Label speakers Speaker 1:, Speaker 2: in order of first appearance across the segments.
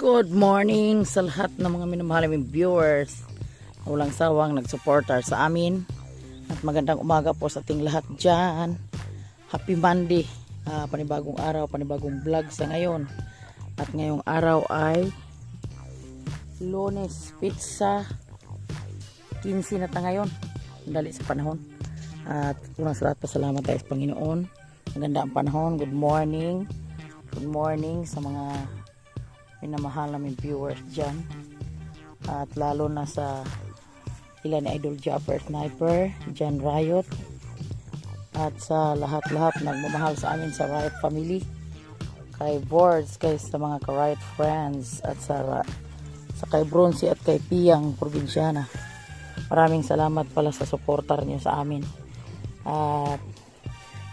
Speaker 1: Good morning sa lahat ng mga minamahal naming viewers na walang sawang nagsuportar sa amin. At magandang umaga po sa ating lahat dyan. Happy Monday. Panibagong araw, panibagong vlog sa ngayon. At ngayong araw ay Lunes, pizza 15 na ta ngayon. Dali sa panahon. At unang sa lahat, pasalamat tayo sa Panginoon. Maganda ang panahon. Good morning. Good morning sa mga minamahal namin viewers dyan, at lalo na sa ilan ni Idol Japper Sniper, Jan Riot, at sa lahat-lahat nagmamahal sa amin sa Riot family, kay Boards, kay sa mga ka-Riot friends, at sa kay Bronzy at kay Piyang Probinsyana. Maraming salamat pala sa suportar niyo sa amin. At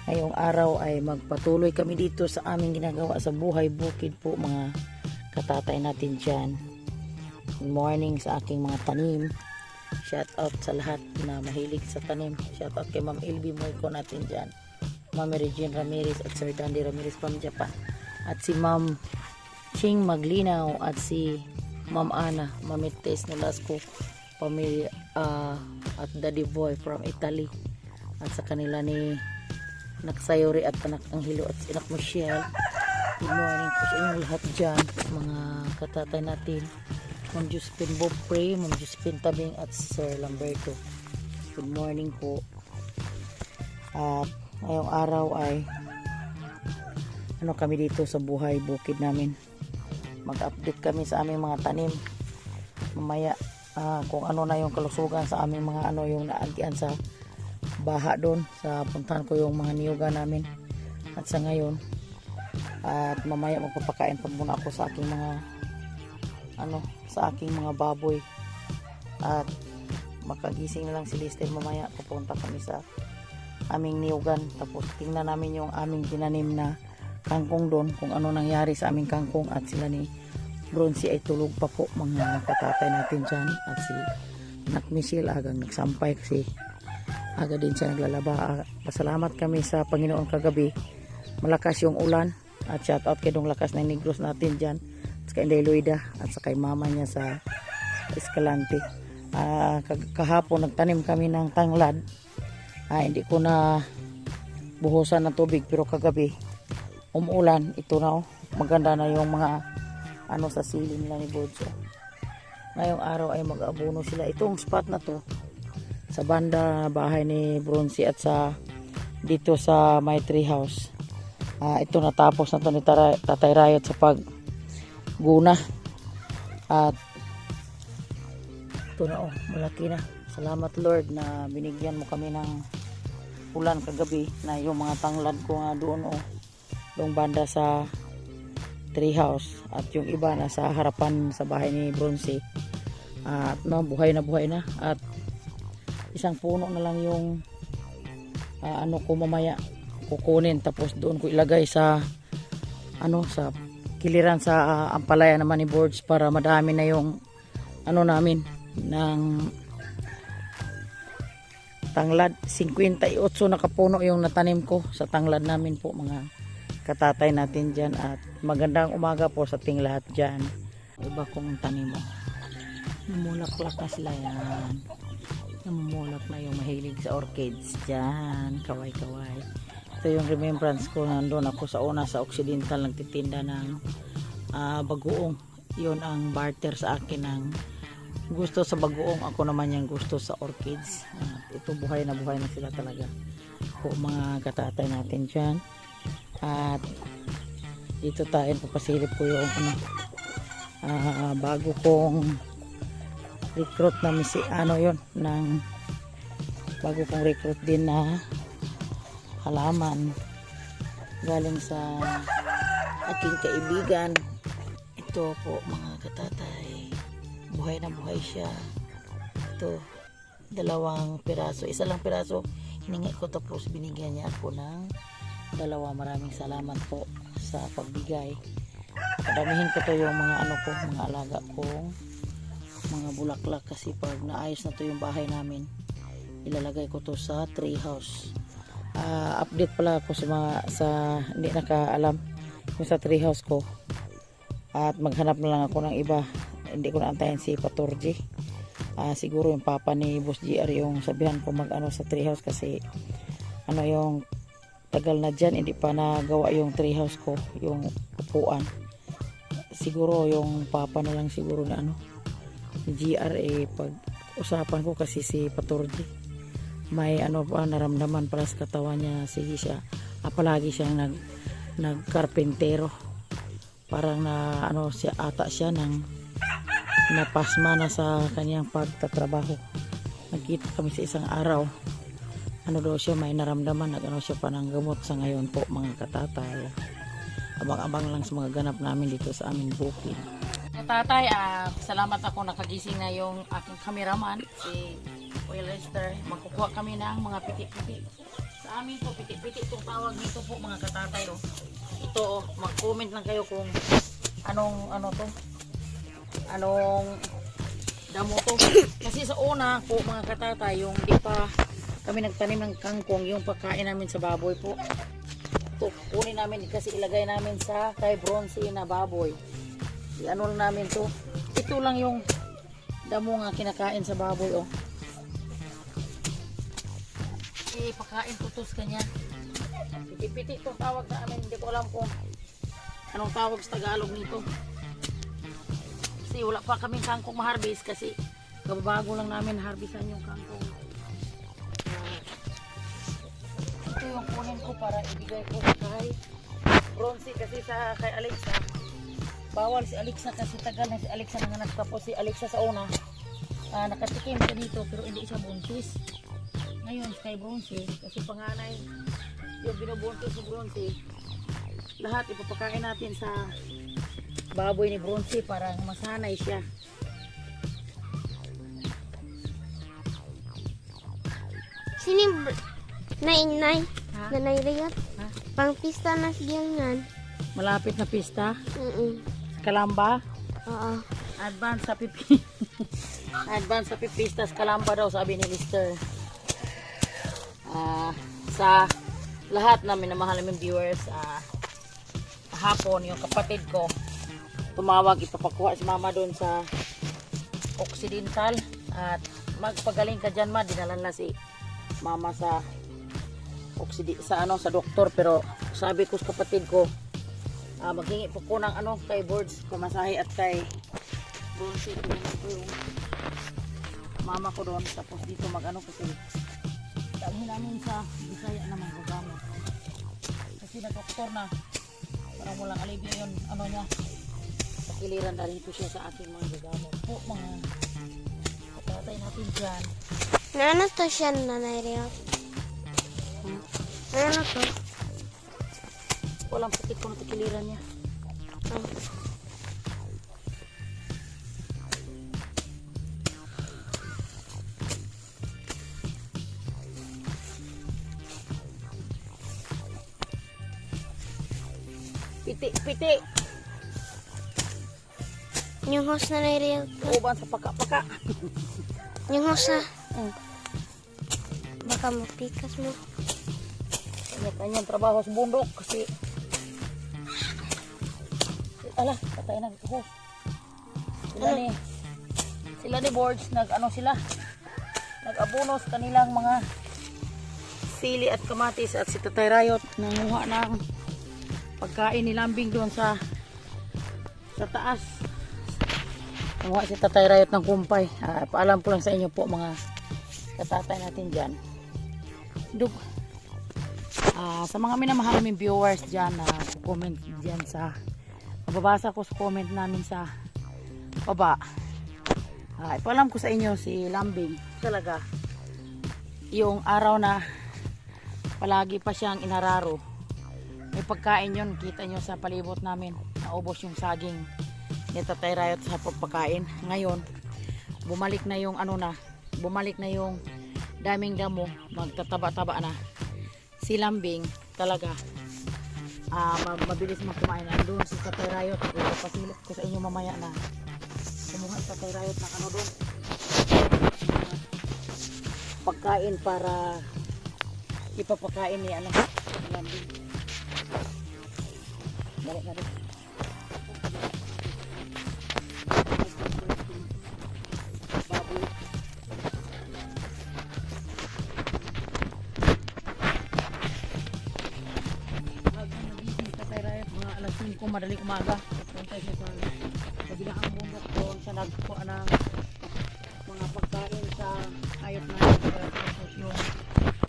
Speaker 1: ngayong araw ay magpatuloy kami dito sa aming ginagawa sa buhay bukid po, mga katatay natin dyan. Good morning sa aking mga tanim. Shout out sa lahat na mahilig sa tanim. Shout out kay Ma'am Elby Moyko natin dyan, Ma'am Regine Ramirez at Sir Dandy Ramirez from Japan, at si Ma'am Ching Maglinaw, at si Ma'am Ana Mamites Nolasco pamilya, at Daddy Boy from Italy, at sa kanila ni Naksayori at Anak Anghelo at si Anak Michelle. Good morning po sa inyong lahat dyan, mga katatay natin, Ma'am Josephine Bopre, Ma'am Josephine Tabing, at Sir Lamberto. Good morning po. At ngayong araw ay kami dito sa buhay bukid namin. Mag-update kami sa aming mga tanim. Mamaya kung ano na yung kalusugan sa aming mga yung naantian sa baha doon. Sa puntahan ko yung mga niyuga namin. At sa ngayon, at mamaya magpapakain pa muna ako sa aking mga mga baboy, at makagising na lang si Lister. Mamaya pupunta kami sa aming niyugan, tapos tingnan namin yung aming tinanim na kangkong doon, kung ano nangyari sa aming kangkong. At sila ni Bronzy ay tulog pa po, mga katatay natin dyan, at si Anak Michelle agang nagsampay kasi aga din siya naglalaba. Pasalamat kami sa Panginoon kagabi, malakas yung ulan. At shout out kay dong lakas ng Negros natin dyan, at kay Inday Luida, at sa kay mama niya sa Escalante. Kahapon nagtanim kami ng tanglad. Hindi ko na buhusan ng tubig, pero kagabi umuulan. Ito na maganda na yung mga sa siling nila ni Bodso. Ngayong araw ay mag-abono sila. Itong spot na to sa banda bahay ni Bronzy at sa dito sa my tree house. Ito natapos na to ni Tatay Riot sa pagguna, at ito na malaki na. Salamat Lord na binigyan mo kami ng ulan kagabi, na yung mga tanglad ko nga doon yung banda sa tree house, at yung iba na sa harapan sa bahay ni Bronzy. At buhay na, at isang puno na lang yung ko mamaya kukunin, tapos doon ko ilagay sa sa kiliran sa ampalaya naman ni Boards, para madami na yung namin ng tanglad. 58 na kapuno yung natanim ko sa tanglad namin po, mga katatay natin dyan. At magandang umaga po sa ating lahat dyan. Iba kong tanim namulaklak na sila yan. Namumulak na yung mahilig sa orchids dyan, kaway-kaway. Ito yung remembrance ko, nandun ako sa una sa Occidental, nagtitinda ng bagoong. Yun ang barter sa akin ng gusto sa bagoong, ako naman yung gusto sa orchids. Ito buhay na sila talaga po, mga katatay natin dyan. At dito tayo papasilip ko yung bago kong recruit na bago kong recruit din na halaman galing sa aking kaibigan. Ito po, mga katatay, buhay na buhay siya. Ito, 2 piraso, isa lang piraso hiningi ko, tapos binigyan niya ako ng 2. Maraming salamat po sa pagbigay. Padamihin ko to yung mga mga alaga kong mga bulaklak, kasi pag naayos na to yung bahay namin, ilalagay ko to sa tree house. Update pala ako sa hindi nakaalam yung sa tree house ko. At maghanap na lang ako ng iba. Hindi ko na antayin si Paturji. Siguro yung papa ni Boss GR yung sabihan ko mag ano sa treehouse kasi ano yung tagal na dyan, hindi pa nagawa yung treehouse ko, yung upuan. Siguro yung papa na lang siguro na ano ni GR pag usapan ko kasi si Paturji may ano pa naramdaman para sa katawan niya. Sige siya, palagi siyang nagkarpentero, parang na ano siya ata siya ng napasma na sa kanyang pagtatrabaho. Nagkita kami sa isang araw, ano daw siya may naramdaman, nag-ano siya pa ng gamot sa ngayon po mga katatay. Abang-abang lang sa mga ganap namin dito sa aming bukid. Tatay, salamat ako nakagising na yung aking cameraman si Kuya Lester. Magkukuha kami ng mga piti-piti. Sa amin po piti-piti itong tawag nito po mga katatay. Ito mag-comment lang kayo kung anong damo to. Kasi sa una po mga katatay, yung di pa kami nagtanim ng kangkong, yung pagkain namin sa baboy po. Ito, kunin namin kasi ilagay namin sa kay Bronzy na baboy. Ano lang namin to. Ito lang yung damo nga kinakain sa baboy ipakain tutos kanya. Piti-piti itong tawag namin. Hindi ko alam kung anong tawag sa Tagalog nito. Kasi wala pa kaming kangkong ma-harvest kasi kababago lang namin harvestan yung kangkong. Ito yung kunin ko para ibigay ko kay Bronzy kasi kay Alexa. Bawal si Alexa kasi tagal na si Alexa nanganak, tapos si Alexa sa una nakatikim siya dito pero hindi siya buntis. Ngayon kay Bronzy kasi panganay yung binubuntis si Bronzy, lahat ipapakain natin sa baboy ni Bronzy para masanay siya.
Speaker 2: Sini nainay nanay riyot pang pista na siyangan.
Speaker 1: Malapit na pista. Sa Kalamba.
Speaker 2: Oo.
Speaker 1: Advance sa pipi. Advance sa pipista sa Kalamba daw sabi ni Lister. Sa lahat na minamahal naming viewers, hapon yung kapatid ko tumawag, ipapakuha si mama doon sa Occidental at magpagaling ka dyan ma, dinalan na si mama sa sa doktor, pero sabi ko sa kapatid ko maghingi po ko ng kay Boards pamasahe at kay Bronzy ko yung mama ko doon, tapos dito kasi dami namin sa Bisaya na mga gamot kasi na doktor na parang walang alibyo yun niya pakiliran dahil ito siya sa aking mga gamot po mga katatay natin dyan.
Speaker 2: Ano to siya nanay riyot? Ano to?
Speaker 1: Walang putik kung nakikiliran niya. Piti.
Speaker 2: Yung host nanay riyot.
Speaker 1: Uban sa paka-paka.
Speaker 2: Yung host na. Baka mapikas mo.
Speaker 1: Kanyang trabaho sa bundok kasi patay na ito. Sila ni Boards nag-abonos kanilang mga sili at kamatis, at si Tatay Rayot nanguha ng pagkain ni Lambing doon sa taas. Nanguha si Tatay Rayot ng kumpay. Paalam po lang sa inyo po mga katatay natin dyan. Sa mga minamahal naming viewers dyan na comment dyan sa mababasa ko sa comment namin sa baba, ipaalam ko sa inyo si Lambing talaga yung araw na palagi pa siyang inararo, may pagkain yun. Kita nyo sa palibot namin naubos yung saging ni Tatay Rayot sa pagpakain. Ngayon bumalik na yung daming damo, magtataba-taba na si Lambing talaga. Mabilis kumain. Doon si Tatay Rayot, pasilip ko sa inyo mamaya na kumuha si Tatay Rayot ng doon pagkain para ipapakain ni Lambing. Balik na rin. alas 5 madaling umaga. Punta siya sa kabilang bundok doon siya nagkuha ng mga pagkain sa ayot na yung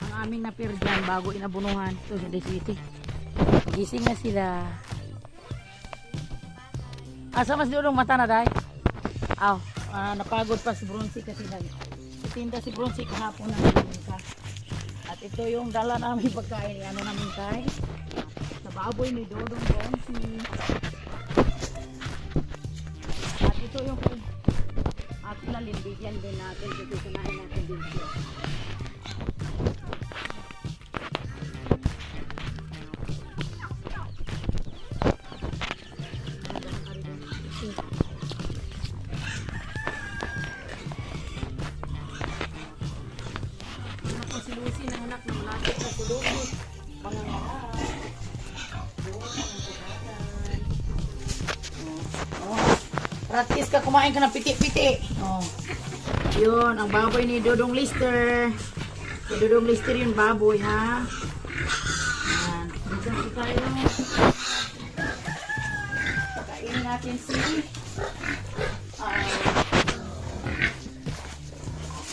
Speaker 1: ang aming napir dyan bago inabunuhan. Ito sa Desiti. Gising na sila. Asa mas doon mata na day? Aw, napagod pa si Bronzy kasi nagtinda si Bronzy kahapon ng ka. At ito yung dala namin pagkain. Ano namin kay? Sa baboy ni Dodong Bronzy. At ito yung Lalin, bigyan din natin kasi sanahin natin din siya. Ako si Lucy ng anak ng malapit na si Lucy. Mga practice ka, kumain ka ng piti-piti. Oh. Yun, ang baboy ni Dodong Lister. Si Dodong Lister yung baboy, ha? Yan. Dito po tayo. Kainin natin si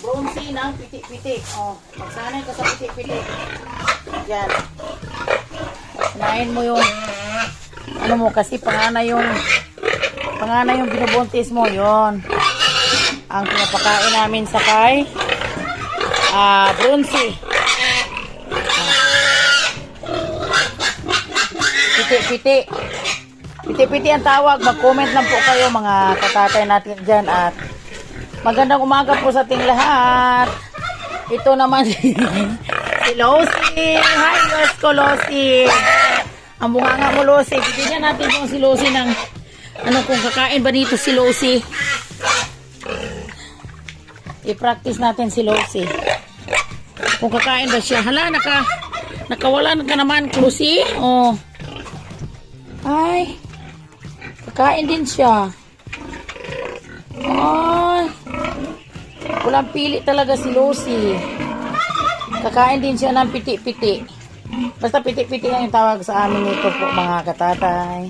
Speaker 1: Bronzy ng piti-piti. Oh, magsanay ka sa piti-piti. Yan. Sanayin mo yung ano mo, kasi panganay yung binubuntis mo, yon ang pinapakain namin sa kay Bronzy. Piti-piti ang tawag. Mag-comment lang po kayo mga katatay natin dyan. At magandang umaga po sa ating lahat. Ito naman si Lucy. Hi guys ko, Lucy. Ang bunganga mo, Lucy. Bigyan natin kung si Lucy ng kung kakain ba dito si Lucy. I-practice natin si Lucy. Kung kakain ba siya. Hala, nakawalan ka naman, Lucy. Oh. Ay. Kakain din siya. Ay. Walang pili talaga si Lucy. Kakain din siya ng piti-piti. Basta piti-piti lang yung tawag sa amin nito po mga katatay.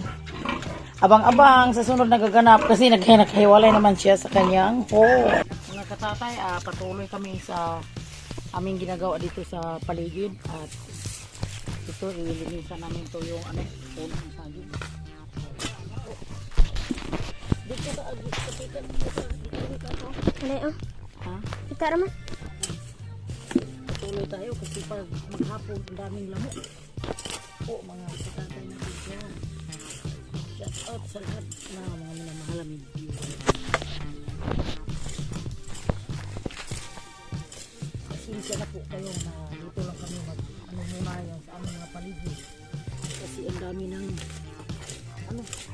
Speaker 1: Abang-abang sa sunod na gaganap kasi nagkahiwalay naman siya sa kanyang mga katatay, patuloy kami sa aming ginagawa dito sa paligid at ito ilinisan namin to yung puno ng saging. Dito sa agit dito.
Speaker 2: Ano?
Speaker 1: Ha?
Speaker 2: Ika naman.
Speaker 1: Patuloy tayo kasi pag maghapon ang daming lamok. Po mga katatay natin dyan. Shout out sa lahat na mga minamahal namin viewers. Pasensya na po kayo na dito lang kami muna yan sa aming mga paligid. Kasi ang dami ng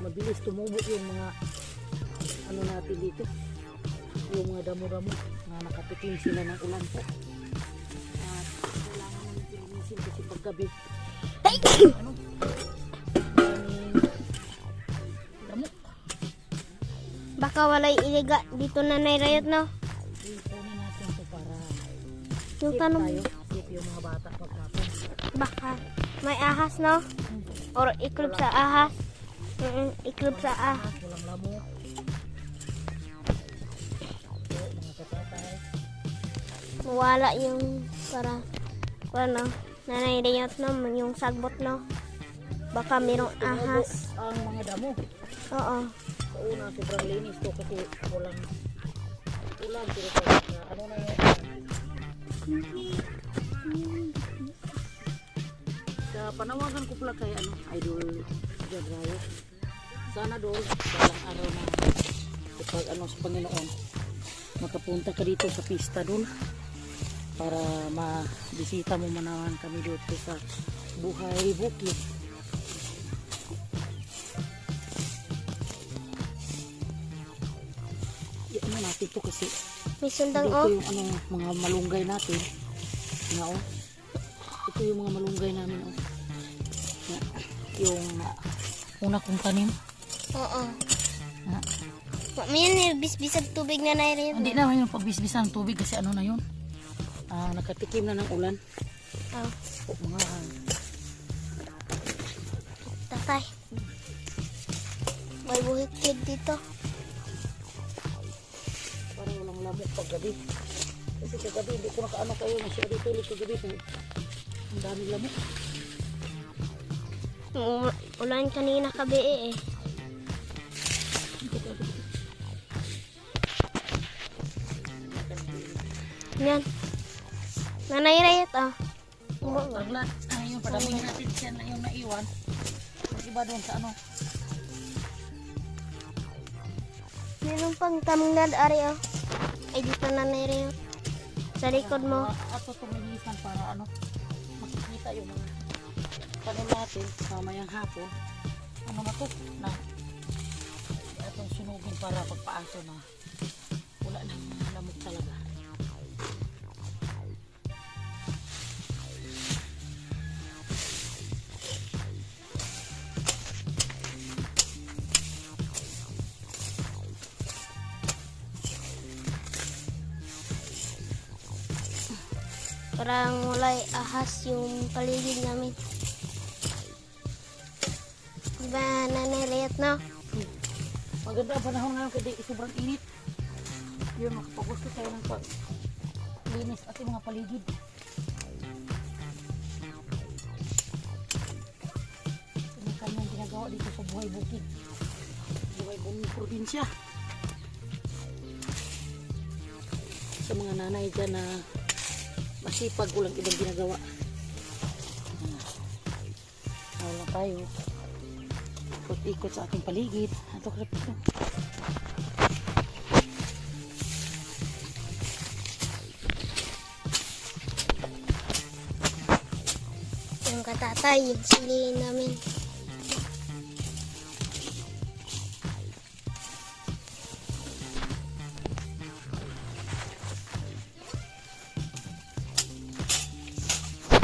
Speaker 1: mabilis tumubo yung mga natin dito. Yung mga damo-damo na nakatikim sila ng ulan po. At kailangan namin pilinisin kasi paggabi.
Speaker 2: Baka walay iliga dito na nairayot, no?
Speaker 1: Kunin natin ito para
Speaker 2: Yung
Speaker 1: safe
Speaker 2: tanong,
Speaker 1: tayo. Safe yung mga bata pagkapon.
Speaker 2: baka may ahas, no? Or iklub sa ahas. Iklub sa ahas.
Speaker 1: Walang lamok. So, mga katatay.
Speaker 2: Mawala yung no? Nanay-rayot, no? Yung sagbot, no? Baka mayroong ahas.
Speaker 1: Ang mga damo.
Speaker 2: Oo.
Speaker 1: Sa una, sobrang linis to kasi walang ulan. Pero pag na yun. Sa panawagan ko pala kay Idol John Rayo. Sana doon, balang araw na kapag sa Panginoon, makapunta ka dito sa pista doon para mabisita mo manawan kami dito sa Buhay Bukid. Natin to kasi
Speaker 2: May sundang,
Speaker 1: dito
Speaker 2: oh.
Speaker 1: yung mga malunggay natin na ito yung mga malunggay namin na, yung una kong tanim.
Speaker 2: Oo.
Speaker 1: Na,
Speaker 2: May bisbisag tubig na nairayot.
Speaker 1: hindi naman yung pagbisbisan ng tubig kasi na yun, nakatikim na ng ulan.
Speaker 2: Oh.
Speaker 1: Mga
Speaker 2: Tatay. May buhit dito.
Speaker 1: Parang walang lamok paggabi. Kasi kagabi hindi ko nakaano kayo masyado tulog kagabi. Ang daming lamok.
Speaker 2: Ulan kanina kabi eh. Yan. Nanay Rayet ah.
Speaker 1: Paglat, yung padamingin natin siya na yung naiwan. Yung iba doon sa ano.
Speaker 2: Meron pang tamngad ari ah. Ay dito Nanay Rayet. Sa likod mo.
Speaker 1: Ato tumilisan para ano, makikita yung mga tanim natin mamayang hapon. Ano na to? Na itong sunugin para pagpaaso na wala nang lamok talaga.
Speaker 2: Parang mulay ahas yung paligid namin. Diba Nanay Rayet no?
Speaker 1: Maganda ang panahon ngayon kasi sobrang init. Yun, makapagusto tayo ng paglinis at yung mga paligid. Ito yung kanyang ginagawa dito sa Buhay Bukid. Buhay Bukid probinsya. Sa mga nanay dyan na masipag, walang ibang ginagawa. Wala tayo. Ikot-ikot sa ating paligid. Ito krepito.
Speaker 2: Yung katatay, yung sili namin.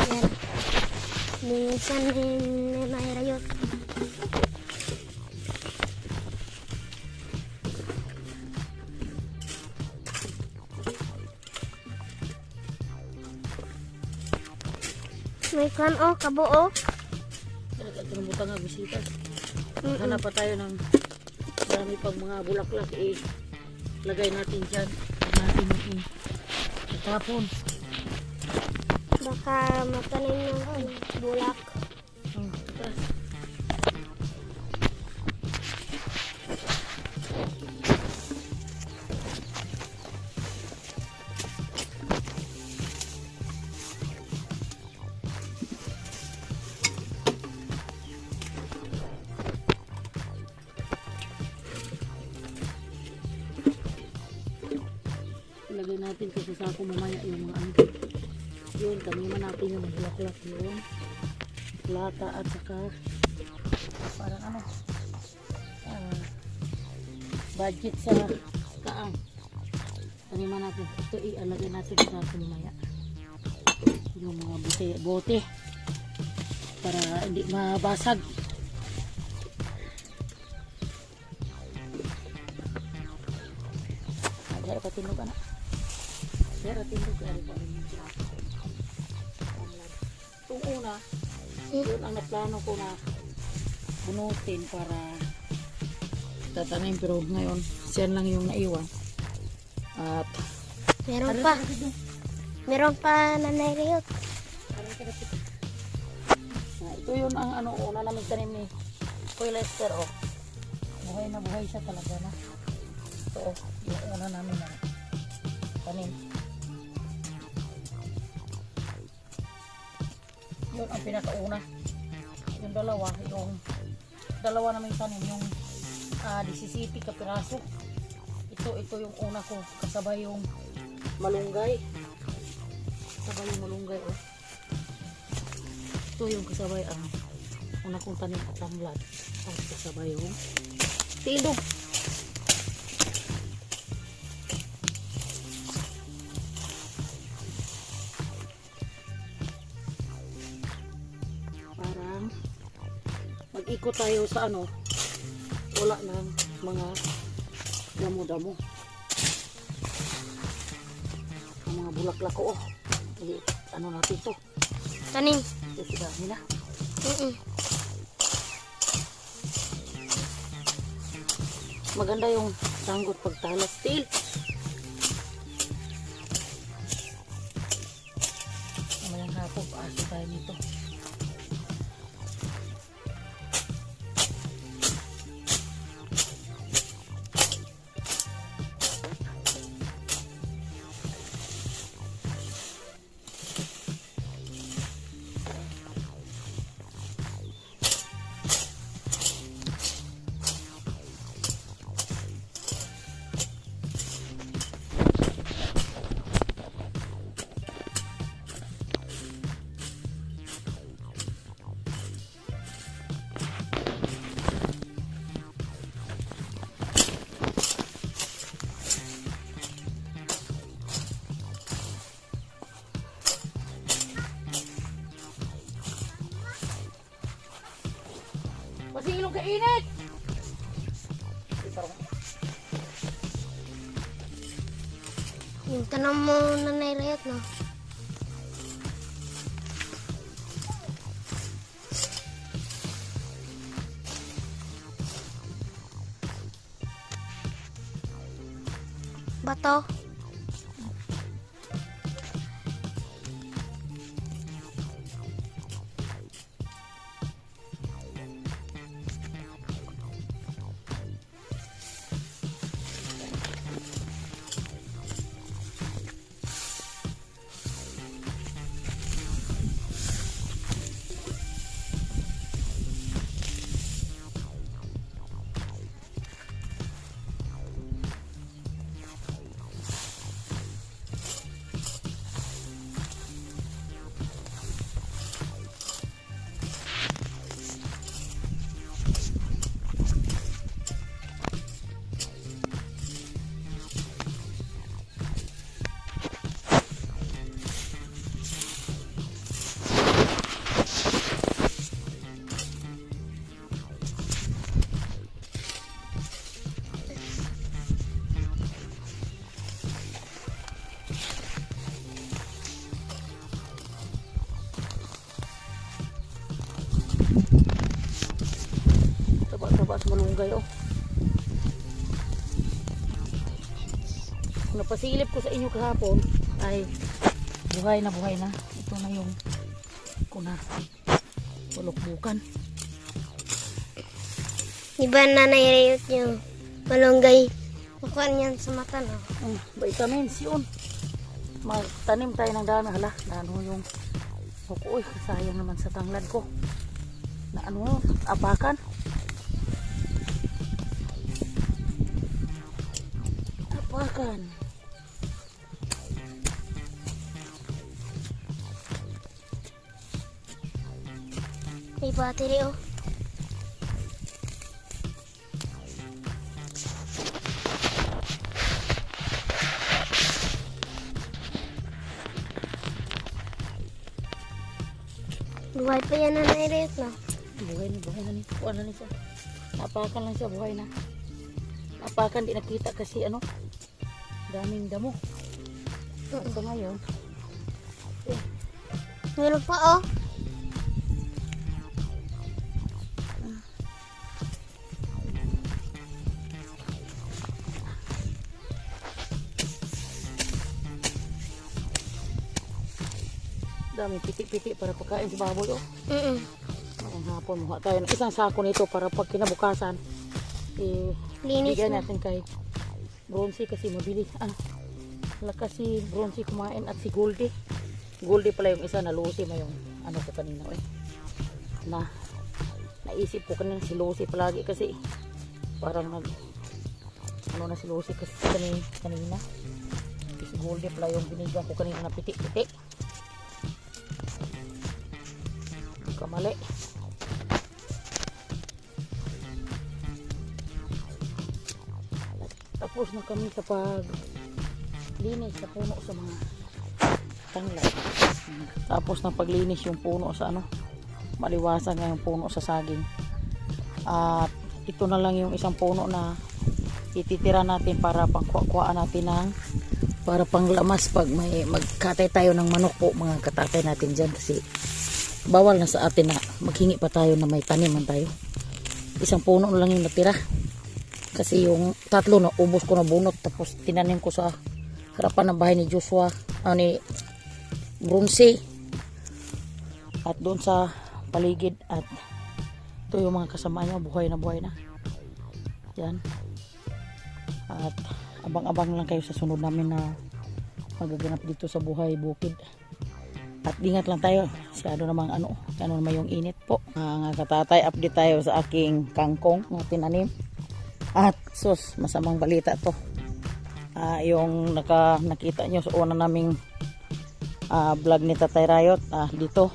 Speaker 2: Yan. Minsan Nanay Rayet. May kan oh, kabuo.
Speaker 1: Talaga ito ng butang nga bisita. Hanap pa tayo ng marami pang mga bulaklak lagay natin dyan. Natin yung itapon.
Speaker 2: Baka matanim ng bulak.
Speaker 1: Tara. Ilagay natin kasi sa sako mamaya yung mga ano. Yun, taniman natin yung bulaklak yun. Lata at saka parang ano, budget sa kaang. Taniman natin. Ito ialagay natin sa sako mamaya. Yung mga bote para hindi mabasag. Dara patindog ana. Dara tindog ari pa rin. Itong una, yun ang naplano ko na bunutin para tatanim, pero ngayon siyan lang yung naiwan. At
Speaker 2: Meron pa. Meron pa Nanay Rayet.
Speaker 1: ito yun ang ano una namin tanim ni Kuya Lester oh. Buhay na buhay siya talaga na. Ito oh, yung una namin na tanim. Yun ang pinakauna. Yung dalawa namin tanim, yung 17 kapiraso. Ito yung una ko, kasabay yung malunggay. Kasabay yung malunggay oh. Ito yung kasabay ang una kong tanim at tamlad. Tapos kasabay yung tilog. Parang mag-ikot tayo sa ano, wala ng mga damo-damo. Ang mga bulaklak ko oh. Ano natin to?
Speaker 2: Tanim.
Speaker 1: Ito sila nila. maganda yung sanggot pagtalas. Steel. Mamayang hapon, paaso tayo nito. Kasi ilong kainit!
Speaker 2: Yung tanong mo na nairayat, no? Bato.
Speaker 1: Taba-taba sa malunggay, oh. Napasilip ko sa inyo kahapon ay buhay na buhay na. Ito na yung kuna pulukbukan.
Speaker 2: Iba na nairayat yung malunggay. Makuha niyan sa mata, no?
Speaker 1: Vitamins yun. Magtanim tayo ng dami. Hala, na ano yung uy, sayang naman sa tanglad ko. Na ano, apakan. Apakan.
Speaker 2: May battery, oh. Buhay pa yan na nairayat, no?
Speaker 1: Buhay na ni. Kuha na ni siya. Napakan lang siya, buhay na. Napakan, di nakita kasi ano, daming damo. Ito ngayon.
Speaker 2: Meron pa, oh.
Speaker 1: Daming pitik-pitik para pagkain sa baboy, oh.
Speaker 2: Mm-mm.
Speaker 1: Ngayong hapon, muha tayo ng isang sako nito para pag kinabukasan,
Speaker 2: Linis
Speaker 1: bigyan
Speaker 2: na.
Speaker 1: natin kay Bronzy kasi mabili. Wala kasi Bronzy kumain at si Goldie. Goldie pala yung isa na Lucy mo yung ano ko kanina, eh. Naisip ko kanina si Lucy palagi kasi parang ano na si Lucy kasi kanina. Si Goldie pala yung binigyan ko kanina na pitik-pitik. Kamali. Tapos na kami sa paglinis sa puno sa mga tanglad. Tapos na paglinis yung puno sa ano, maliwasan nga yung puno sa saging. At ito na lang yung isang puno na ititira natin para pangkuha natin ng para panglamas pag may magkatay tayo ng manok po, mga katatay natin dyan kasi bawal na sa atin na maghingi pa tayo na may taniman tayo. Isang puno lang yung natira. Kasi yung tatlo na ubos ko na bunot, tapos tinanim ko sa harapan ng bahay ni Joshua, ni Bronze, at doon sa paligid. At ito yung mga kasama niya, buhay na yan. At abang-abang lang kayo sa sunod namin na magaganap dito sa buhay bukid. At ingat lang tayo, masyado namang ano naman yung init po. Mga katatay, update tayo sa aking kangkong na tinanim. At sus, masamang balita to. Yung nakita nyo sa una naming vlog ni Tatay Rayot, dito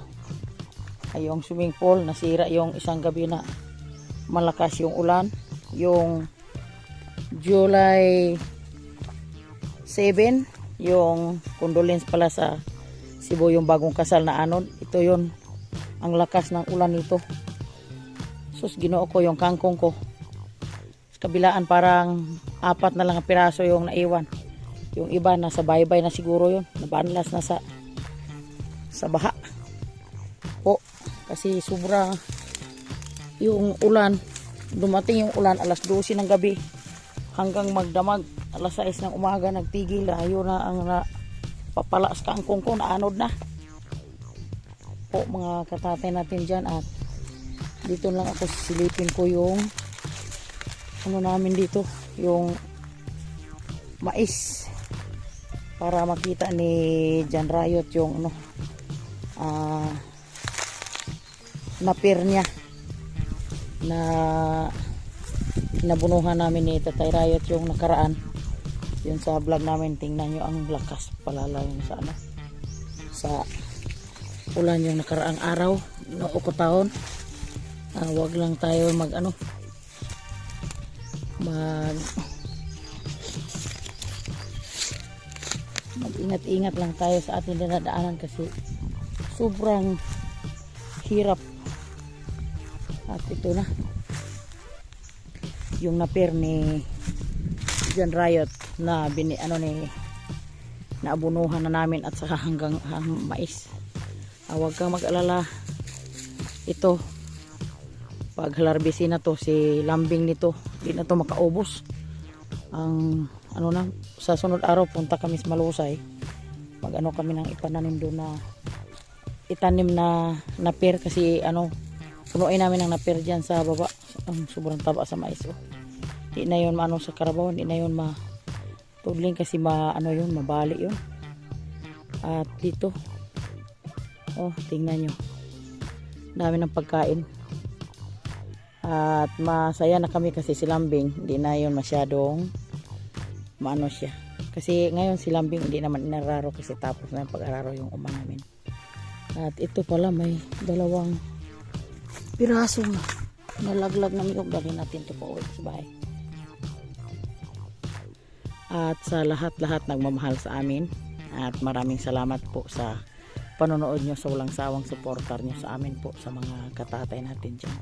Speaker 1: ay yung swimming pool, nasira yung isang gabi na malakas yung ulan. Yung July 7, yung condolence pala sa Cebu, yung bagong kasal na anod. Ito yun, ang lakas ng ulan nito. Sus, ginoo ko yung kangkong ko. Sa kabilaan parang 4 na lang ang piraso yung naiwan. Yung iba nasa baybay na siguro yun. Nabanlas na sa baha. Po, kasi sobra yung ulan. Dumating yung ulan alas 12 ng gabi hanggang magdamag alas 6 ng umaga, nagtigil. Ayun na ang papala sa kangkong ko, naanod na po mga katatay natin dyan. At dito lang ako silipin ko yung ano namin dito, yung mais, para makita ni Jan Rayot yung ano napir niya na nabunuhan namin ni Tatay Rayot yung nakaraan. Yun sa vlog namin, tingnan nyo ang lakas palala yun sa ano, sa ulan yung nakaraang araw no ukotahon. Wag lang tayo mag ingat-ingat lang tayo sa ating dinadaanan kasi sobrang hirap. At ito na yung napir ni Jan Rayot na naabunuhan na namin at saka hanggang mais. Huwag kang mag-alala, ito pag halarbisin na to, si lambing nito di na to makaubos. Ang sa sunod araw punta kami sa Malusay, kami ng ipananim doon na itanim na napir, kasi punuin namin ng napir dyan sa baba. Ang sobrang taba sa mais. Di na yun sa karabaw, di na yun tudling kasi mabali yun. At dito tingnan nyo, dami ng pagkain. At masaya na kami kasi si lambing hindi na yun masyadong siya. Kasi ngayon si lambing hindi naman inararo kasi tapos na yung pag-araro yung uma namin. At ito pala may 2 pirasong nalaglag na niyog. Dalhin natin ito po ulit sa bahay. At sa lahat-lahat nagmamahal sa amin, at maraming salamat po sa panonood nyo, sa walang sawang suportar nyo sa amin po, sa mga katatay natin dyan.